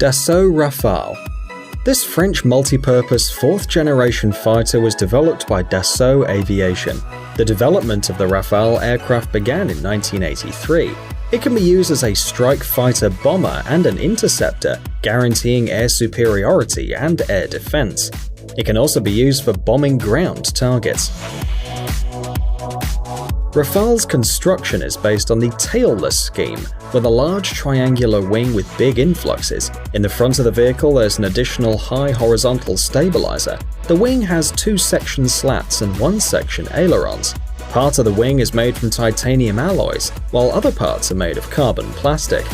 Dassault Rafale. This French multi-purpose fourth-generation fighter was developed by Dassault Aviation. The development of the Rafale aircraft began in 1983. It can be used as a strike fighter bomber and an interceptor, guaranteeing air superiority and air defense. It can also be used for bombing ground targets. Rafale's construction is based on the tailless scheme, with a large triangular wing with big influxes. In the front of the vehicle there's an additional high horizontal stabilizer. The wing has 2 section slats and 1 section ailerons. Part of the wing is made from titanium alloys, while other parts are made of carbon plastic.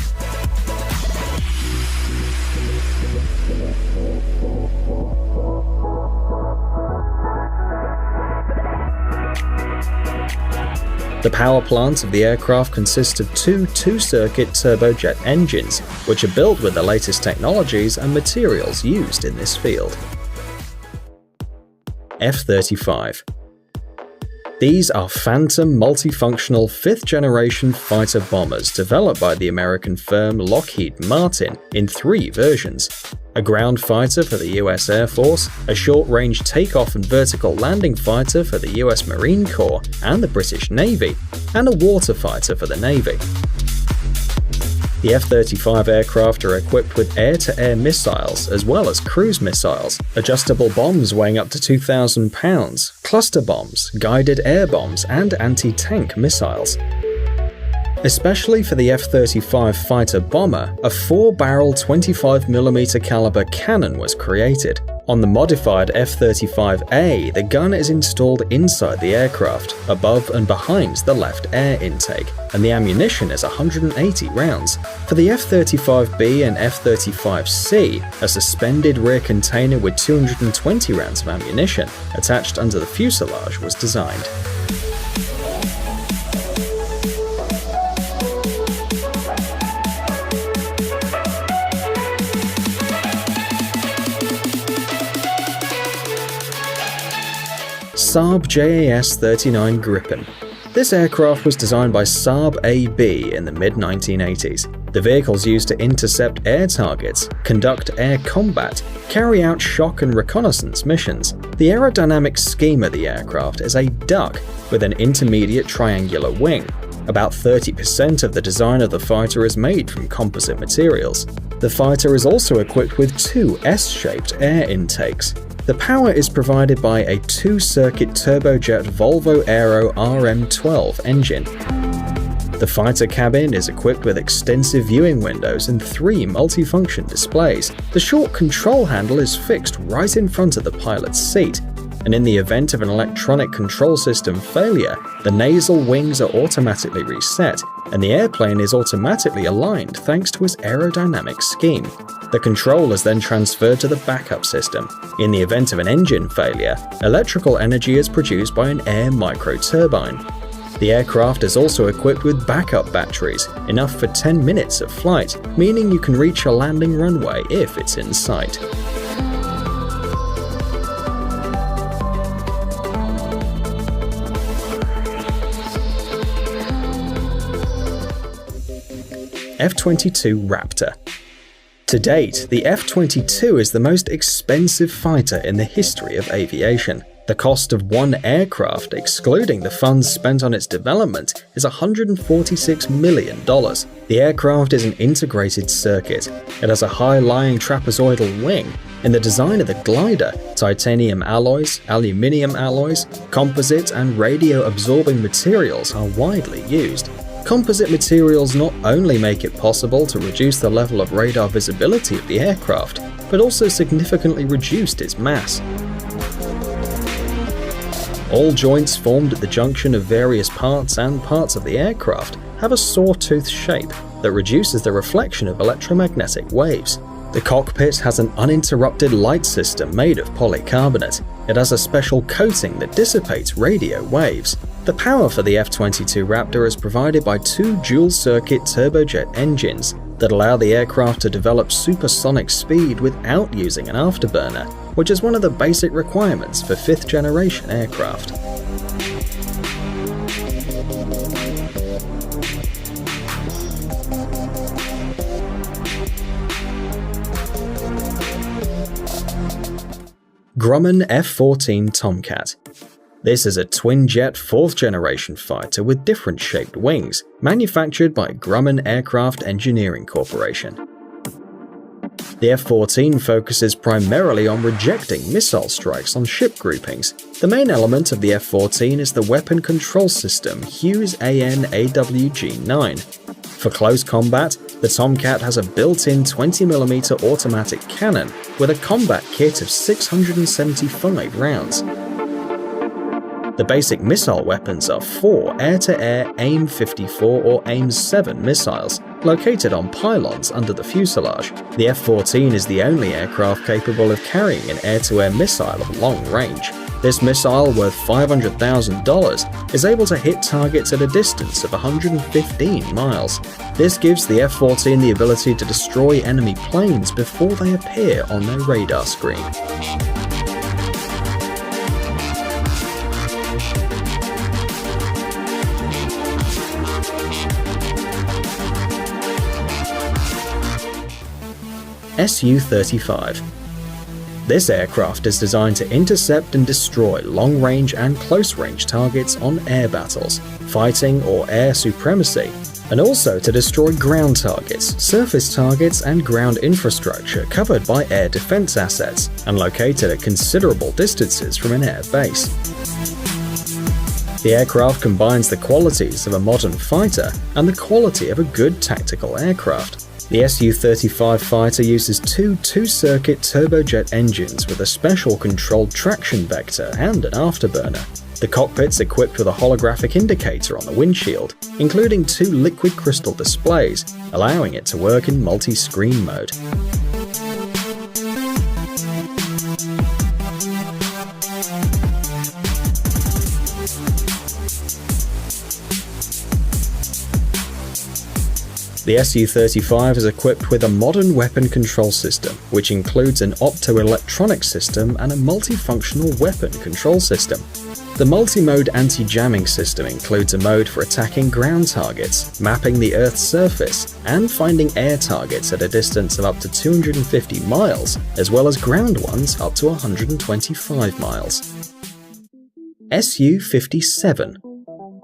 The power plant of the aircraft consists of 2 two-circuit turbojet engines, which are built with the latest technologies and materials used in this field. F-35. These are Phantom multifunctional 5th-generation fighter bombers developed by the American firm Lockheed Martin in 3 versions. A ground fighter for the US Air Force, a short-range takeoff and vertical landing fighter for the US Marine Corps and the British Navy, and a water fighter for the Navy. The F-35 aircraft are equipped with air-to-air missiles as well as cruise missiles, adjustable bombs weighing up to 2,000 pounds, cluster bombs, guided air bombs, and anti-tank missiles. Especially for the F-35 fighter bomber, a 4-barrel 25mm caliber cannon was created. On the modified F-35A, the gun is installed inside the aircraft, above and behind the left air intake, and the ammunition is 180 rounds. For the F-35B and F-35C, a suspended rear container with 220 rounds of ammunition attached under the fuselage was designed. Saab JAS-39 Gripen. This aircraft was designed by Saab AB in the mid-1980s. The vehicle's used to intercept air targets, conduct air combat, carry out shock and reconnaissance missions. The aerodynamic scheme of the aircraft is a duck with an intermediate triangular wing. About 30% of the design of the fighter is made from composite materials. The fighter is also equipped with 2 S-shaped air intakes. The power is provided by a 2-circuit turbojet Volvo Aero RM12 engine. The fighter cabin is equipped with extensive viewing windows and 3 multifunction displays. The short control handle is fixed right in front of the pilot's seat, and in the event of an electronic control system failure, the nasal wings are automatically reset, and the airplane is automatically aligned thanks to its aerodynamic scheme. The control is then transferred to the backup system. In the event of an engine failure, electrical energy is produced by an air microturbine. The aircraft is also equipped with backup batteries, enough for 10 minutes of flight, meaning you can reach a landing runway if it's in sight. F-22 Raptor. To date, the F-22 is the most expensive fighter in the history of aviation. The cost of one aircraft, excluding the funds spent on its development, is $146 million. The aircraft is an integrated circuit. It has a high-lying trapezoidal wing. In the design of the glider, titanium alloys, aluminium alloys, composite and radio-absorbing materials are widely used. Composite materials not only make it possible to reduce the level of radar visibility of the aircraft, but also significantly reduced its mass. All joints formed at the junction of various parts and parts of the aircraft have a sawtooth shape that reduces the reflection of electromagnetic waves. The cockpit has an uninterrupted light system made of polycarbonate. It has a special coating that dissipates radio waves. The power for the F-22 Raptor is provided by 2 dual-circuit turbojet engines that allow the aircraft to develop supersonic speed without using an afterburner, which is one of the basic requirements for 5th-generation aircraft. Grumman F-14 Tomcat. This is a twin-jet 4th-generation fighter with different shaped wings, manufactured by Grumman Aircraft Engineering Corporation. The F-14 focuses primarily on rejecting missile strikes on ship groupings. The main element of the F-14 is the weapon control system Hughes AN/AWG-9. For close combat, the Tomcat has a built-in 20mm automatic cannon with a combat kit of 675 rounds. The basic missile weapons are 4 air-to-air AIM-54 or AIM-7 missiles, located on pylons under the fuselage. The F-14 is the only aircraft capable of carrying an air-to-air missile of long range. This missile, worth $500,000, is able to hit targets at a distance of 115 miles. This gives the F-14 the ability to destroy enemy planes before they appear on their radar screen. Su-35. This aircraft is designed to intercept and destroy long-range and close-range targets on air battles, fighting or air supremacy, and also to destroy ground targets, surface targets, and ground infrastructure covered by air defense assets and located at considerable distances from an air base. The aircraft combines the qualities of a modern fighter and the quality of a good tactical aircraft. The Su-35 fighter uses two-circuit turbojet engines with a special controlled traction vector and an afterburner. The cockpit's equipped with a holographic indicator on the windshield, including 2 liquid crystal displays, allowing it to work in multi-screen mode. The Su-35 is equipped with a modern weapon control system, which includes an optoelectronic system and a multifunctional weapon control system. The multi-mode anti-jamming system includes a mode for attacking ground targets, mapping the Earth's surface, and finding air targets at a distance of up to 250 miles, as well as ground ones up to 125 miles. Su-57.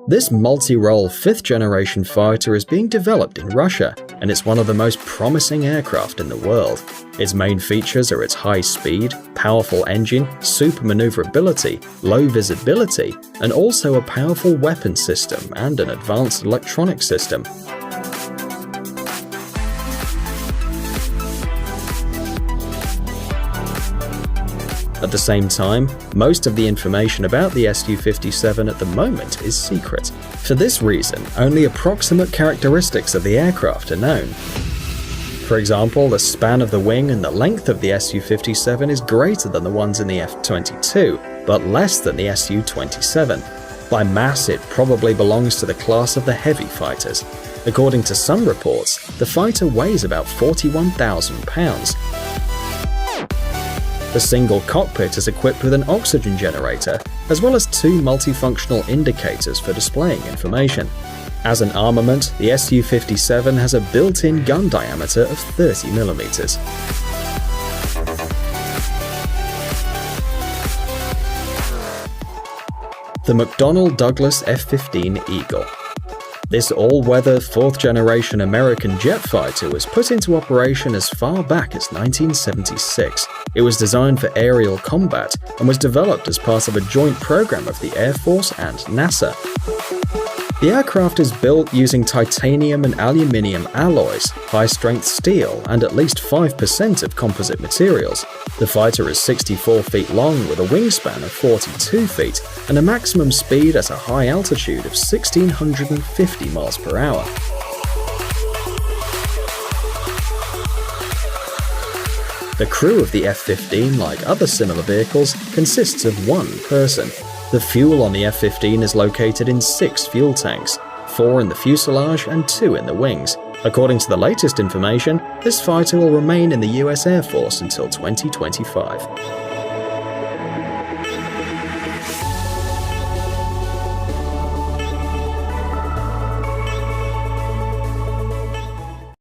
This multi-role 5th-generation fighter is being developed in Russia, and it's one of the most promising aircraft in the world. Its main features are its high speed, powerful engine, super maneuverability, low visibility, and also a powerful weapon system and an advanced electronic system. At the same time, most of the information about the Su-57 at the moment is secret. For this reason, only approximate characteristics of the aircraft are known. For example, the span of the wing and the length of the Su-57 is greater than the ones in the F-22, but less than the Su-27. By mass, it probably belongs to the class of the heavy fighters. According to some reports, the fighter weighs about 41,000 pounds. The single cockpit is equipped with an oxygen generator, as well as 2 multifunctional indicators for displaying information. As an armament, the Su-57 has a built-in gun diameter of 30mm. The McDonnell Douglas F-15 Eagle. This all-weather 4th-generation American jet fighter was put into operation as far back as 1976. It was designed for aerial combat and was developed as part of a joint program of the Air Force and NASA. The aircraft is built using titanium and aluminium alloys, high-strength steel, and at least 5% of composite materials. The fighter is 64 feet long with a wingspan of 42 feet and a maximum speed at a high altitude of 1,650 miles per hour. The crew of the F-15, like other similar vehicles, consists of 1 person. The fuel on the F-15 is located in 6 fuel tanks, 4 in the fuselage and 2 in the wings. According to the latest information, this fighter will remain in the US Air Force until 2025.